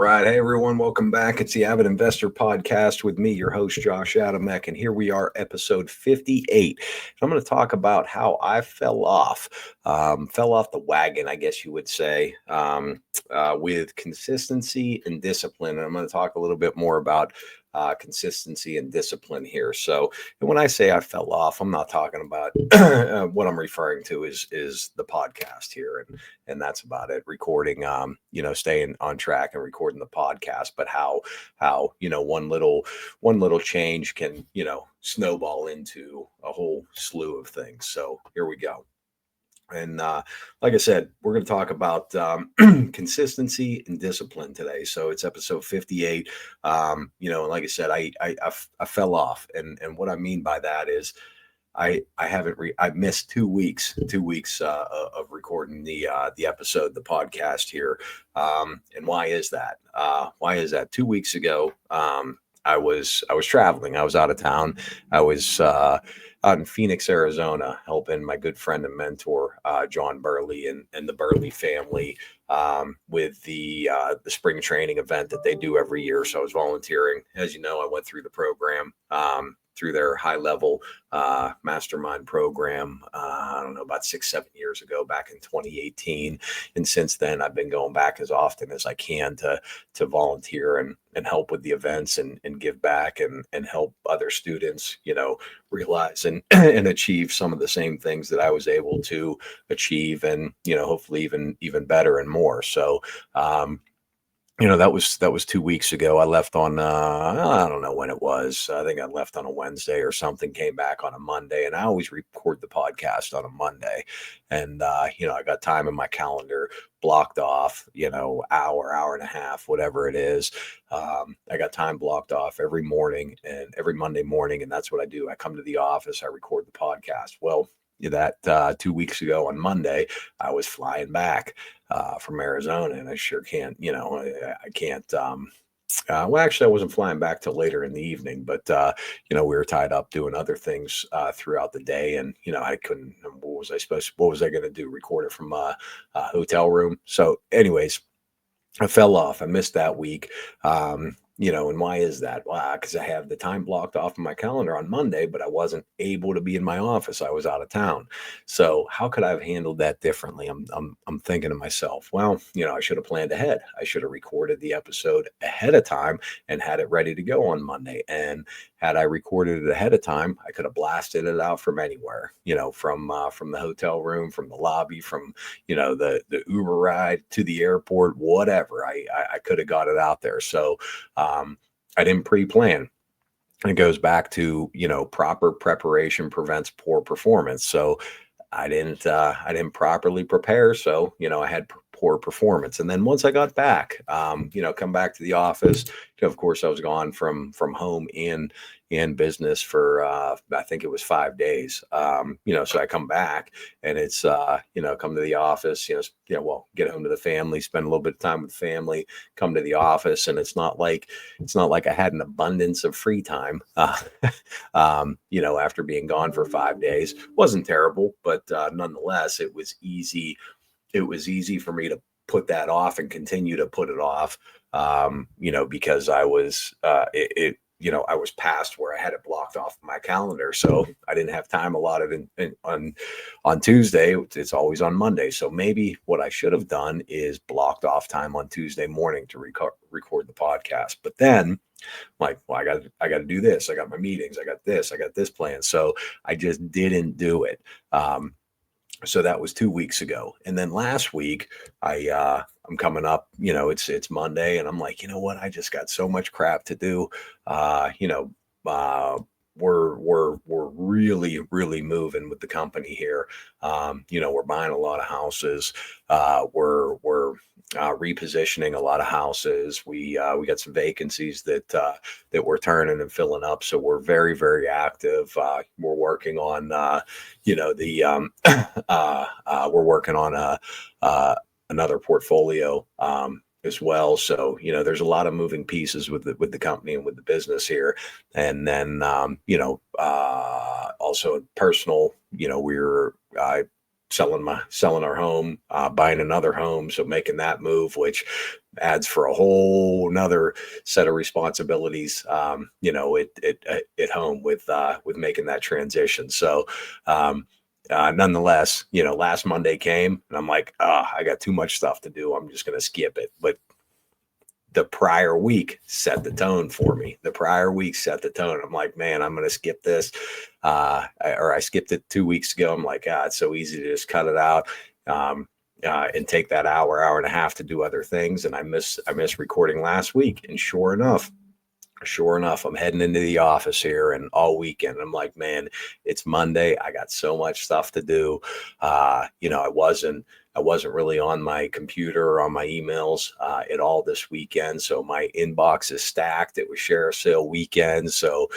right. Hey, everyone. Welcome back. It's the Avid Investor Podcast with me, your host, Josh Adamek. And here we are, episode 58. I'm going to talk about how I fell off the wagon, I guess you would say, with consistency and discipline. And I'm going to talk a little bit more about consistency and discipline here. So, and when I say I fell off, I'm not talking about what I'm referring to is the podcast here, and that's about it. Recording, staying on track and recording the podcast, but how one little change can snowball into a whole slew of things. So here we go. And like I said, we're going to talk about consistency and discipline today. So it's episode 58. And like I said, I fell off, and what I mean by that is I've missed 2 weeks, of recording the episode, the podcast here. And why is that? 2 weeks ago, I was traveling. I was out of town. I was out in Phoenix, Arizona, helping my good friend and mentor, John Burley and the Burley family with the spring training event that they do every year. So I was volunteering. As you know, I went through the program, through their high level mastermind program, I don't know, about 6-7 years ago, back in 2018. And since then, I've been going back as often as I can to volunteer and help with the events and give back and help other students, realize and achieve some of the same things that I was able to achieve, and, hopefully even better and more. So, that was 2 weeks ago. I left on I don't know when it was. I think I left on a Wednesday or something, came back on a Monday, and I always record the podcast on a Monday. And I got time in my calendar blocked off, hour and a half, whatever it is. I got time blocked off every morning and every Monday morning, and that's what I do. I come to the office, I record the podcast. Well, that 2 weeks ago on Monday, I was flying back from Arizona, and I sure can't, I can't. Well, actually, I wasn't flying back till later in the evening, but we were tied up doing other things throughout the day, and I couldn't. What was I going to do? Record it from a hotel room? So, anyways, I fell off. I missed that week. And why is that? Well, because I have the time blocked off in my calendar on Monday, but I wasn't able to be in my office. I was out of town. So how could I have handled that differently? I'm thinking to myself, well, I should have planned ahead. I should have recorded the episode ahead of time and had it ready to go on Monday. And had I recorded it ahead of time, I could have blasted it out from anywhere, from the hotel room, from the lobby, from the Uber ride to the airport, whatever. I could have got it out there. So I didn't pre-plan. And it goes back to, proper preparation prevents poor performance. So I didn't properly prepare. So, I had poor performance. And then once I got back, come back to the office, of course I was gone from home and business for, I think it was 5 days. So I come back and it's, come to the office, get home to the family, spend a little bit of time with family, come to the office. And it's not like I had an abundance of free time, after being gone for 5 days. Wasn't terrible, but nonetheless, it was easy. It was easy for me to put that off and continue to put it off, because I was, I was past where I had it blocked off my calendar. So I didn't have time allotted on Tuesday. It's always on Monday. So maybe what I should have done is blocked off time on Tuesday morning to record the podcast. But then, like, well, I got to do this. I got my meetings. I got this plan. So I just didn't do it. So that was 2 weeks ago. And then last week, I'm coming up, it's Monday, and I'm like, you know what? I just got so much crap to do. We're really, really moving with the company here. We're buying a lot of houses. We're repositioning a lot of houses. We got some vacancies that we're turning and filling up. So we're very, very active. We're working on, we're working on another portfolio as well. So, there's a lot of moving pieces with the company and with the business here. And then, also personal, I selling our home, buying another home. So making that move, which adds for a whole another set of responsibilities, at home with making that transition. So, nonetheless, last Monday came and I'm like, I got too much stuff to do. I'm just going to skip it. But the prior week set the tone for me. The prior week set the tone. I'm like, man, I'm going to skip this. I skipped it 2 weeks ago. I'm like, it's so easy to just cut it out. And take that hour and a half to do other things. And I missed recording last week. And sure enough, I'm heading into the office here and all weekend. I'm like, man, it's Monday. I got so much stuff to do. I wasn't really on my computer or on my emails at all this weekend. So my inbox is stacked. It was sheriff sale weekend. So,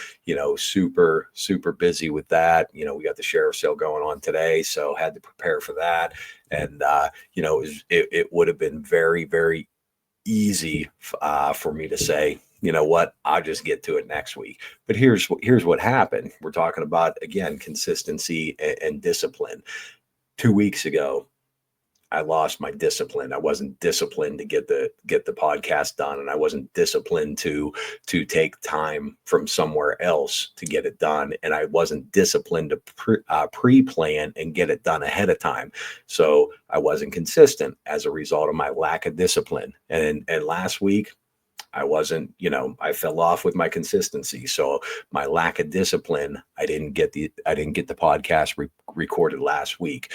super, super busy with that. We got the sheriff sale going on today. So had to prepare for that. And, it would have been very, very easy for me to say, you know what, I'll just get to it next week. But here's what happened. We're talking about, again, consistency and discipline. 2 weeks ago, I lost my discipline. I wasn't disciplined to get the podcast done, and I wasn't disciplined to take time from somewhere else to get it done, and I wasn't disciplined to pre-plan and get it done ahead of time. So I wasn't consistent as a result of my lack of discipline. And last week, I wasn't, I fell off with my consistency. So my lack of discipline, I didn't get the podcast recorded last week.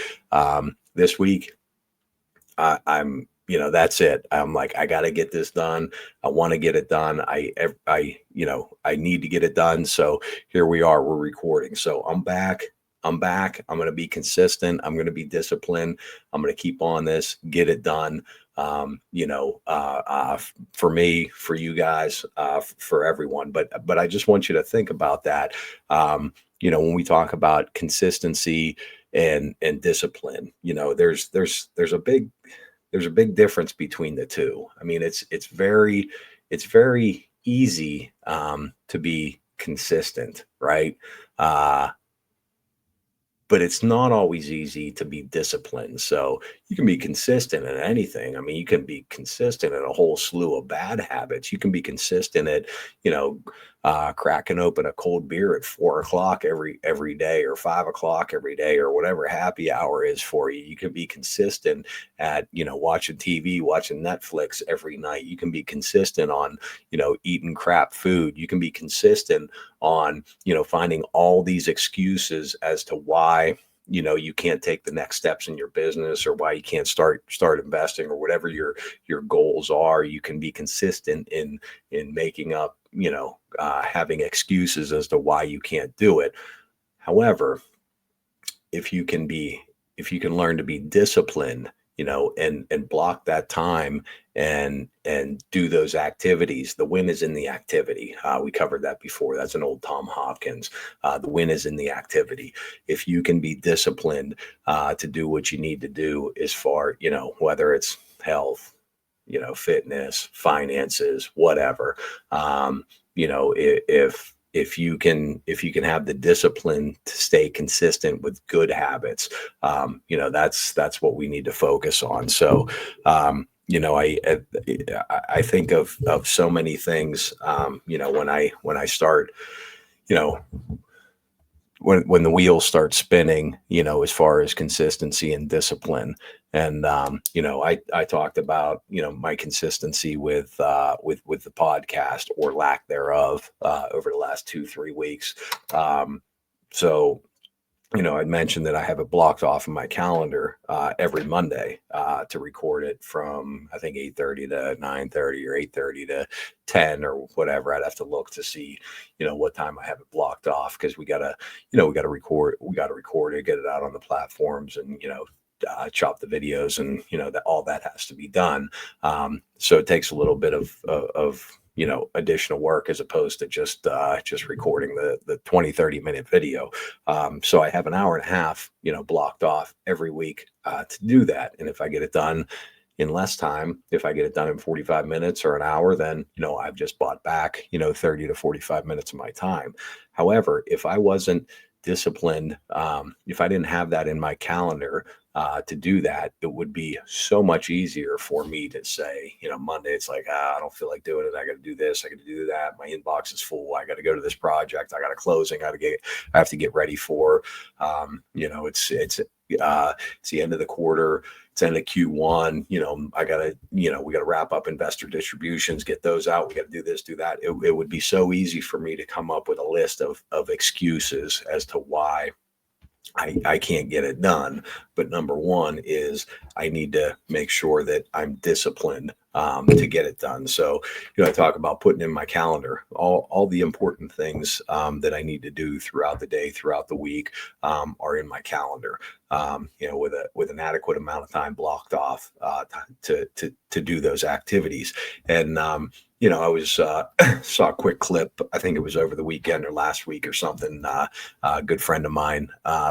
This week, I'm, that's it. I'm like, I got to get this done. I want to get it done. I need to get it done. So here we are, we're recording. So I'm back. I'm going to be consistent. I'm going to be disciplined. I'm going to keep on this, get it done. For me, for you guys, for everyone. But I just want you to think about that. When we talk about consistency and discipline, there's a big difference between the two. I mean, it's very easy to be consistent, right? But it's not always easy to be disciplined. So you can be consistent in anything. I mean, you can be consistent in a whole slew of bad habits. You can be consistent at, cracking open a cold beer at 4 o'clock every day, or 5 o'clock every day, or whatever happy hour is for you. You can be consistent at, watching TV, watching Netflix every night. You can be consistent on, eating crap food. You can be consistent on, finding all these excuses as to why, you can't take the next steps in your business, or why you can't start investing, or whatever your goals are. You can be consistent in making up, having excuses as to why you can't do it. However, if you can learn to be disciplined, and block that time and do those activities. The win is in the activity. We covered that before. That's an old Tom Hopkins. The win is in the activity. If you can be disciplined to do what you need to do, as far, whether it's health, fitness, finances, whatever, if you can have the discipline to stay consistent with good habits, that's what we need to focus on. So, I think of so many things, when I start, when the wheels start spinning, as far as consistency and discipline. And, I talked about, my consistency with the podcast, or lack thereof, over the last 2-3 weeks. So, I'd mentioned that I have it blocked off in my calendar every Monday to record it from, I think, 8:30 to 9:30, or 8:30 to 10, or whatever. I'd have to look to see, what time I have it blocked off, because we gotta record it, get it out on the platforms, and, chop the videos, and, that all that has to be done. So it takes a little bit of additional work, as opposed to just recording the 20-30 minute video. So I have an hour and a half, blocked off every week to do that. And if I get it done in less time, if I get it done in 45 minutes or an hour, then, I've just bought back, 30 to 45 minutes of my time. However, if I wasn't disciplined. If I didn't have that in my calendar to do that, it would be so much easier for me to say, Monday, it's like, I don't feel like doing it. I got to do this. I got to do that. My inbox is full. I got to go to this project. I got a closing. I have to get ready for, it's the end of the quarter. It's end of Q1. We got to wrap up investor distributions, get those out. We got to do this, do that. It would be so easy for me to come up with a list of excuses as to why I can't get it done. But number one is I need to make sure that I'm disciplined to get it done. So, I talk about putting in my calendar all the important things that I need to do throughout the day, throughout the week are in my calendar. With an adequate amount of time blocked off to do those activities. And I was saw a quick clip. I think it was over the weekend or last week or something. A good friend of mine,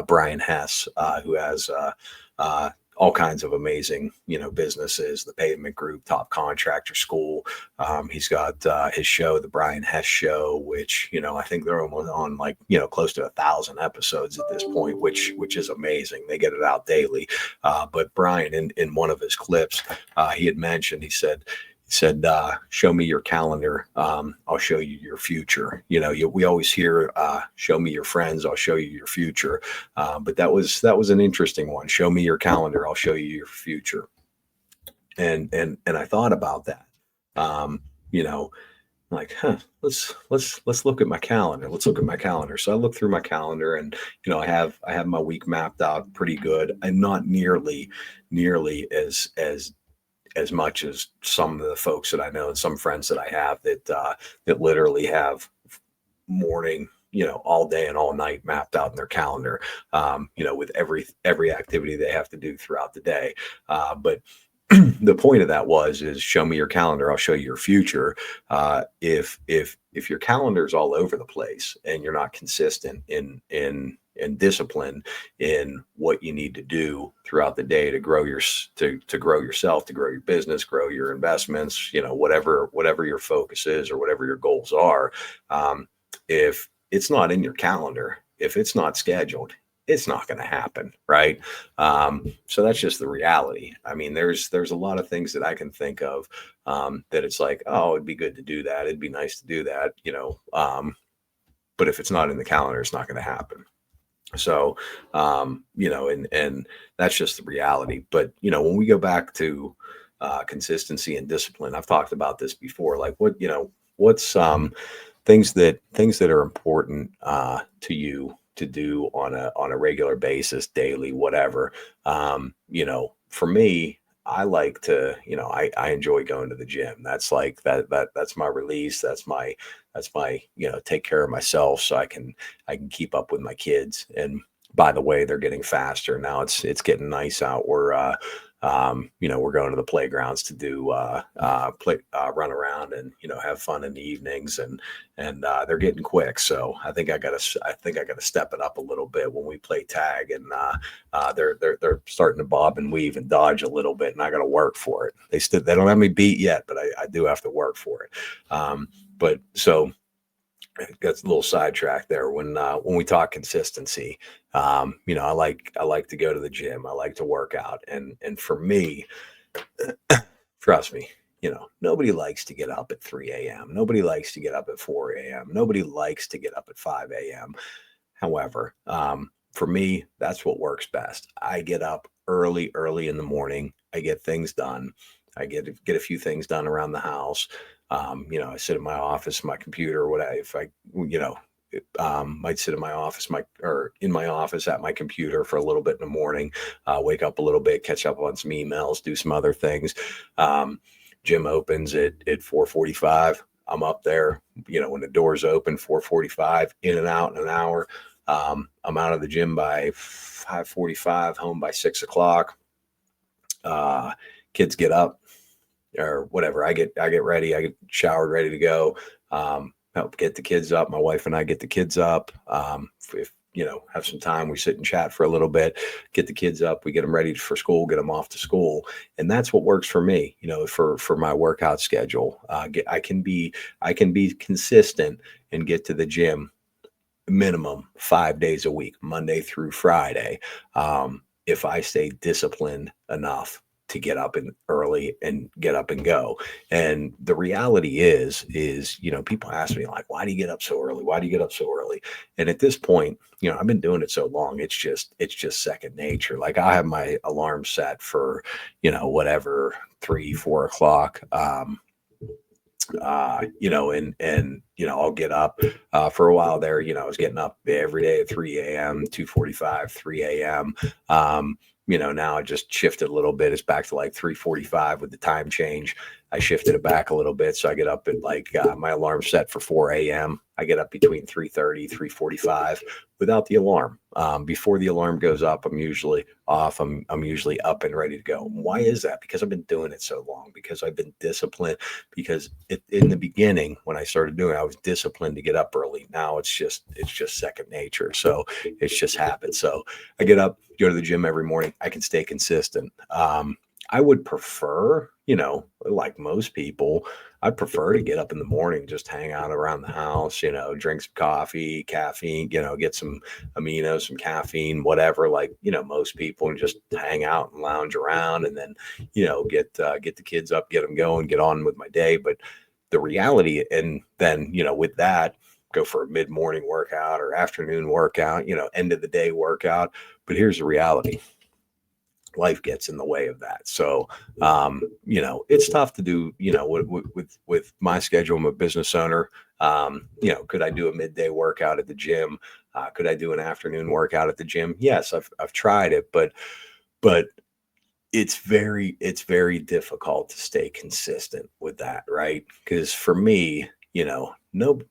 Brian Hess, who has all kinds of amazing, businesses, the Pavement Group, Top Contractor School. He's got his show, the Brian Hess Show, which, I think they're almost on close to 1,000 episodes at this point, which is amazing. They get it out daily. But Brian, in one of his clips, he had mentioned, he said, show me your calendar. I'll show you your future. We always hear, show me your friends. I'll show you your future. But that was an interesting one. Show me your calendar. I'll show you your future. And I thought about that, let's look at my calendar. Let's look at my calendar. So I look through my calendar and, I have my week mapped out pretty good. I'm not nearly as much as some of the folks that I know and some friends that I have that literally have morning, all day and all night mapped out in their calendar, with every activity they have to do throughout the day. But the point of that is show me your calendar. I'll show you your future. If your calendar is all over the place and you're not consistent in discipline in what you need to do throughout the day to grow to grow yourself, to grow your business, grow your investments, whatever your focus is or whatever your goals are. If it's not in your calendar, if it's not scheduled, it's not going to happen. Right. So that's just the reality. I mean, there's a lot of things that I can think of that it's like, oh, it'd be good to do that. It'd be nice to do that, but if it's not in the calendar, it's not going to happen. So, and that's just the reality. But, when we go back to consistency and discipline, I've talked about this before, like what's things that are important to you to do on a regular basis, daily, whatever. For me, I like to, I enjoy going to the gym. That's like that's my release. That's my, take care of myself so I can keep up with my kids. And by the way, they're getting faster now. It's getting nice out. We're going to the playgrounds to do run around and have fun in the evenings, and they're getting quick. So I think I gotta step it up a little bit when we play tag, and they're starting to bob and weave and dodge a little bit, and I got to work for it. They don't have me beat yet, but I do have to work for it. But so that's a little sidetrack there. When we talk consistency, I like to go to the gym. I like to work out. And for me, trust me, nobody likes to get up at 3 a.m. Nobody likes to get up at 4 a.m. Nobody likes to get up at 5 a.m. However, for me, that's what works best. I get up early in the morning. I get things done. I get a few things done around the house. I sit in my office, my computer, might sit in my office, in my office at my computer for a little bit in the morning, wake up a little bit, catch up on some emails, do some other things. Gym opens at 4:45. I'm up there, when the doors open, 4:45, in and out in an hour. I'm out of the gym by 5:45, home by 6 o'clock. Kids get up or whatever. I get ready. I get showered, ready to go. Help get the kids up. My wife and I get the kids up. If have some time, we sit and chat for a little bit, get the kids up, we get them ready for school, get them off to school. And that's what works for me, for my workout schedule. I can be consistent and get to the gym minimum 5 days a week, Monday through Friday. If I stay disciplined enough to get up and early and get up and go. And the reality is, people ask me like, why do you get up so early? Why do you get up so early? And at this point, I've been doing it so long. It's just second nature. Like I have my alarm set for, whatever, 3, 4 o'clock. I'll get up for a while there. I was getting up every day at 3 a.m., 2:45, 3 a.m. Now I just shifted a little bit. It's back to like 3:45 with the time change. I shifted it back a little bit. So I get up at like my alarm set for 4 a.m. I get up between 3:30, 3:45 without the alarm. Before the alarm goes up, I'm usually off. I'm usually up and ready to go. Why is that? Because I've been doing it so long, because I've been disciplined, because in the beginning, when I started doing it, I was disciplined to get up early. Now it's just second nature. So it's just habit. So I get up, go to the gym every morning. I can stay consistent. I would prefer, like most people, I'd prefer to get up in the morning, just hang out around the house, drink some coffee, caffeine, get some aminos, some caffeine, whatever, like, most people, and just hang out and lounge around, and then, get the kids up, get them going, get on with my day. But the reality, and then, with that, go for a mid-morning workout or afternoon workout, end of the day workout. But here's the reality. Life gets in the way of that. So, it's tough to do, with my schedule. I'm a business owner. Could I do a midday workout at the gym? Could I do an afternoon workout at the gym? Yes, I've tried it, but it's very difficult to stay consistent with that. Right. Because for me, no,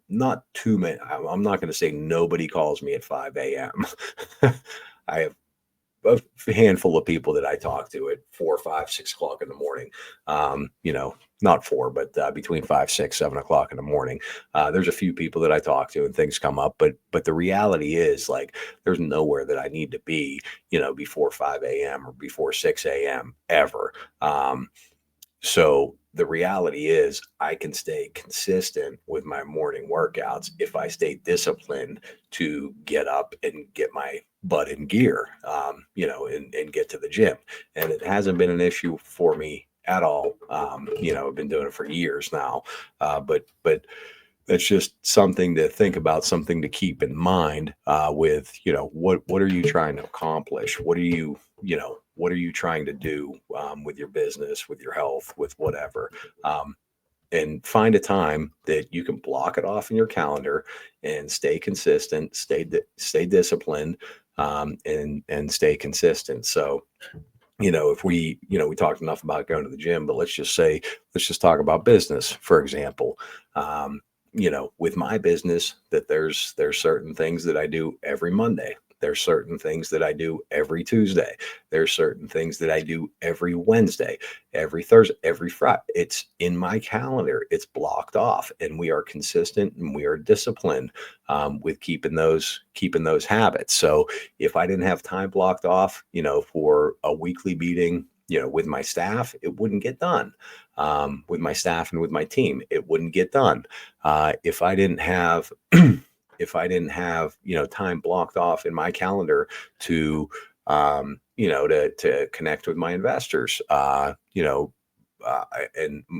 not too many. I'm not going to say nobody calls me at 5 a.m. I have a handful of people that I talk to at 4, 5, 6 o'clock in the morning. Not 4, but between 5, 6, 7 o'clock in the morning. There's a few people that I talk to and things come up, but the reality is, like, there's nowhere that I need to be, before 5 a.m. or before 6 a.m. ever. So the reality is I can stay consistent with my morning workouts if I stay disciplined to get up and get my butt in gear, and get to the gym. And it hasn't been an issue for me at all. I've been doing it for years now. But that's just something to think about, something to keep in mind, with, what are you trying to accomplish? What are you trying to do, with your business, with your health, with whatever? And find a time that you can block it off in your calendar and stay consistent, stay disciplined, and stay consistent. So, if we talked enough about going to the gym, but let's just talk about business, for example. With my business, that there's certain things that I do every Monday. There's certain things that I do every Tuesday. There's certain things that I do every Wednesday, every Thursday, every Friday. It's in my calendar. It's blocked off, and we are consistent and we are disciplined, with keeping those habits. So if I didn't have time blocked off, for a weekly meeting, with my staff, it wouldn't get done. With my staff and with my team, it wouldn't get done. If I didn't have time blocked off in my calendar to, to connect with my investors, and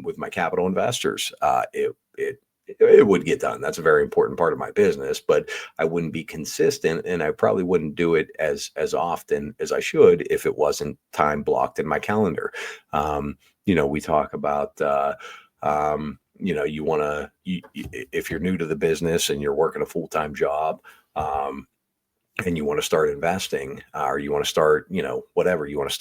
with my capital investors, it would get done. That's a very important part of my business, but I wouldn't be consistent, and I probably wouldn't do it as often as I should if it wasn't time blocked in my calendar. We talk about, if you're new to the business and you're working a full-time job, and you want to start investing, or you want to start, whatever, you want to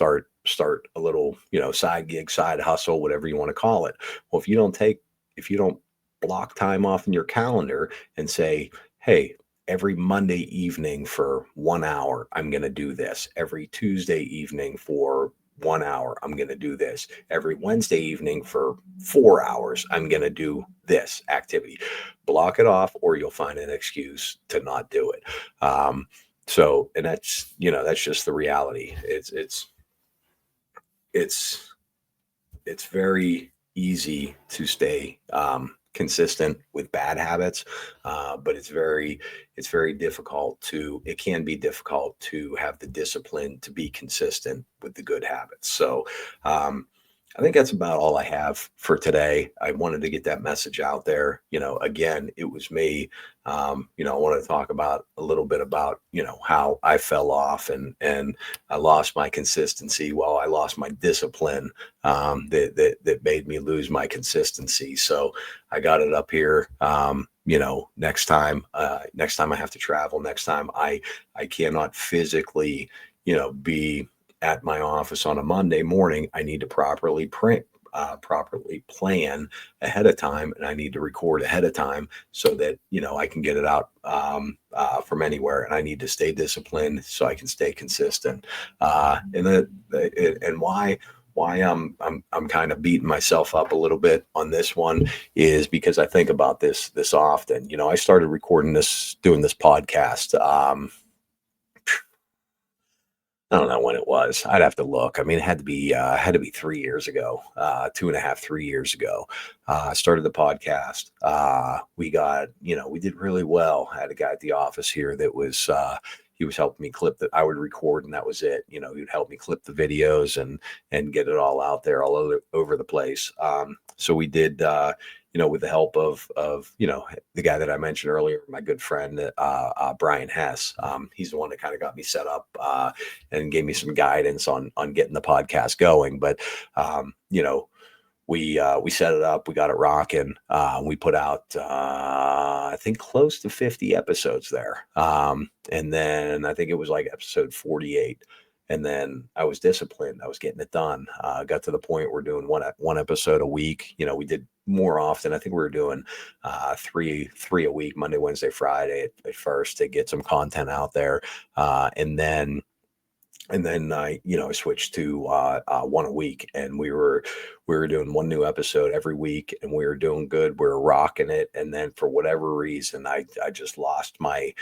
start a little, side gig, side hustle, whatever you want to call it. Well, if you don't block time off in your calendar and say, hey, every Monday evening for 1 hour, I'm going to do this. Every Tuesday evening for 1 hour, I'm going to do this. Every Wednesday evening for 4 hours, I'm going to do this activity. Block it off, or you'll find an excuse to not do it. And that's just the reality. It's very easy to stay consistent with bad habits, but it's very difficult to it can be difficult to have the discipline to be consistent with the good habits. So um, I think that's about all I have for today. I wanted to get that message out there. Again, it was me. I wanted to talk about a little bit about how I fell off and I lost my consistency. Well, I lost my discipline, that made me lose my consistency. So I got it up here. Next time I have to travel, next time I cannot physically, be at my office on a Monday morning. I need to properly plan ahead of time, and I need to record ahead of time so that I can get it out from anywhere. And I need to stay disciplined so I can stay consistent. And why I'm kind of beating myself up a little bit on this one is because I think about this often. I started doing this podcast. I don't know when it was. I'd have to look. I mean, it had to be 3 years ago, 2.5, 3 years ago. I started the podcast. We did really well. I had a guy at the office here that he was helping me clip I would record and that was it. He would help me clip the videos and get it all out there all over the place. So we did, with the help of the guy that I mentioned earlier, my good friend Brian Hess. He's the one that kind of got me set up and gave me some guidance on getting the podcast going. But we set it up, we got it rocking. We put out I think close to 50 episodes there, and then I think it was like episode 48. And then I was disciplined. I was getting it done. Got to the point we're doing one episode a week. We did more often. I think we were doing three a week, Monday, Wednesday, Friday at first to get some content out there, and then I switched to one a week, and we were doing one new episode every week, and we were doing good. We were rocking it, and then for whatever reason, I just lost my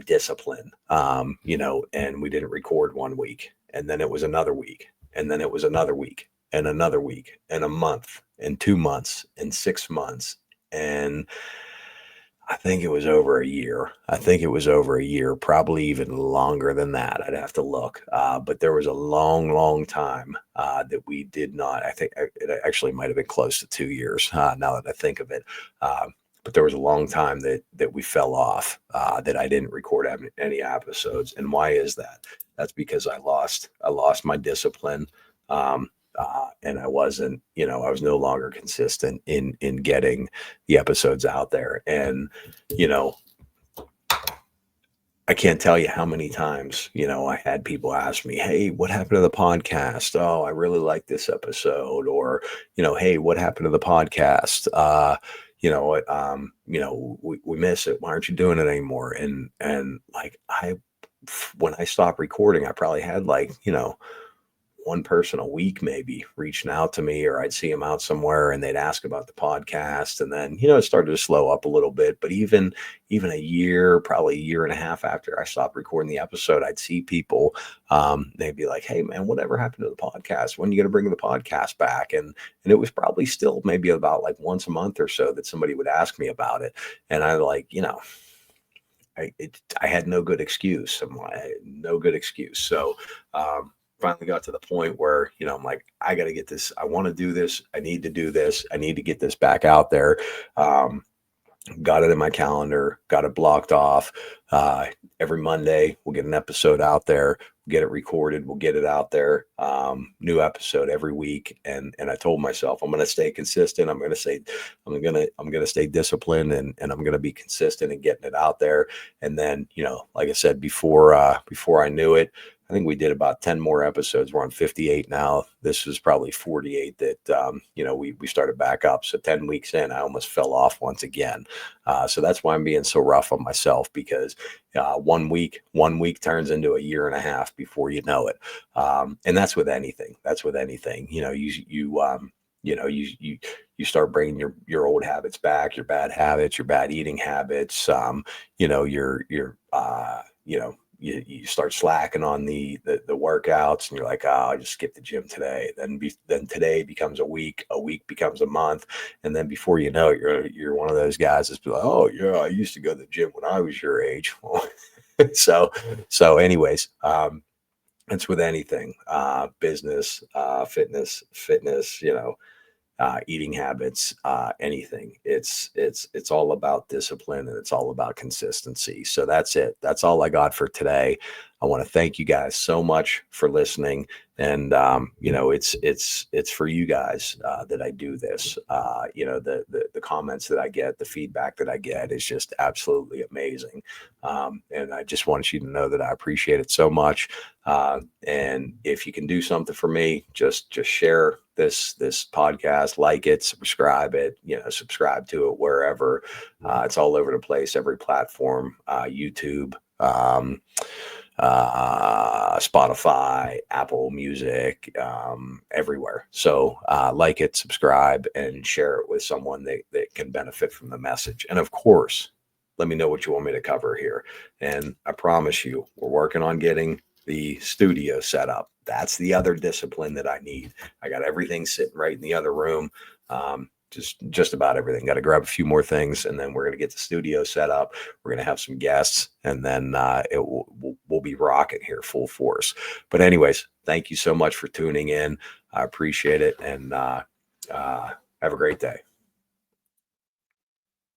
discipline, and we didn't record one week, and then it was another week, and then it was another week, and another week, and a month, and 2 months, and 6 months, and I think it was over a year. I think it was over a year, probably even longer than that. I'd have to look. But there was a long, long time that we did not. I think it actually might have been close to 2 years now that I think of it. But there was a long time that we fell off, that I didn't record any episodes. And why is that? That's because I lost my discipline. And I wasn't, I was no longer consistent in getting the episodes out there. And, I can't tell you how many times, I had people ask me, "Hey, what happened to the podcast? Oh, I really like this episode." Or, "Hey, what happened to the podcast? We miss it. Why aren't you doing it anymore?" And like, when I stopped recording, I probably had like, one person a week maybe reaching out to me, or I'd see them out somewhere and they'd ask about the podcast. And then, it started to slow up a little bit. But even a year, probably a year and a half after I stopped recording the episode, I'd see people, they'd be like, "Hey man, whatever happened to the podcast? When are you going to bring the podcast back?" And it was probably still maybe about like once a month or so that somebody would ask me about it. And I like, I had no good excuse. No good excuse. So, finally got to the point where, I'm like, I got to get this. I want to do this. I need to do this. I need to get this back out there. Got it in my calendar, got it blocked off. Every Monday, we'll get an episode out there, we'll get it recorded, we'll get it out there. New episode every week. And I told myself, I'm going to stay consistent. I'm going to stay disciplined, and I'm going to be consistent in getting it out there. And then, like I said, before I knew it, I think we did about 10 more episodes. We're on 58 now. This was probably 48 that, we started back up. So 10 weeks in, I almost fell off once again. So that's why I'm being so rough on myself, because 1 week turns into a year and a half before you know it. And that's with anything. You start bringing your old habits back, your bad habits, your bad eating habits, your you start slacking on the workouts, and you're like, oh, I just skipped the gym today. Then today becomes a week becomes a month, and then before you know it, you're one of those guys that's like, oh yeah, I used to go to the gym when I was your age. so anyways, it's with anything, business, fitness, eating habits, anything. It's all about discipline, and it's all about consistency. So that's it. That's all I got for today. I want to thank you guys so much for listening. And it's for you guys that I do this. The comments that I get, the feedback that I get is just absolutely amazing. And I just want you to know that I appreciate it so much. And if you can do something for me, just share this podcast, like it, subscribe to it wherever. It's all over the place, every platform, YouTube, Spotify, Apple Music, everywhere. So like it, subscribe, and share it with someone that can benefit from the message. And of course, let me know what you want me to cover here. And I promise you, we're working on getting the studio set up. That's the other discipline that I need. I got everything sitting right in the other room. Just about everything. Got to grab a few more things, and then we're going to get the studio set up. We're going to have some guests, and then we'll be rocking here full force. But anyways, thank you so much for tuning in. I appreciate it, and have a great day.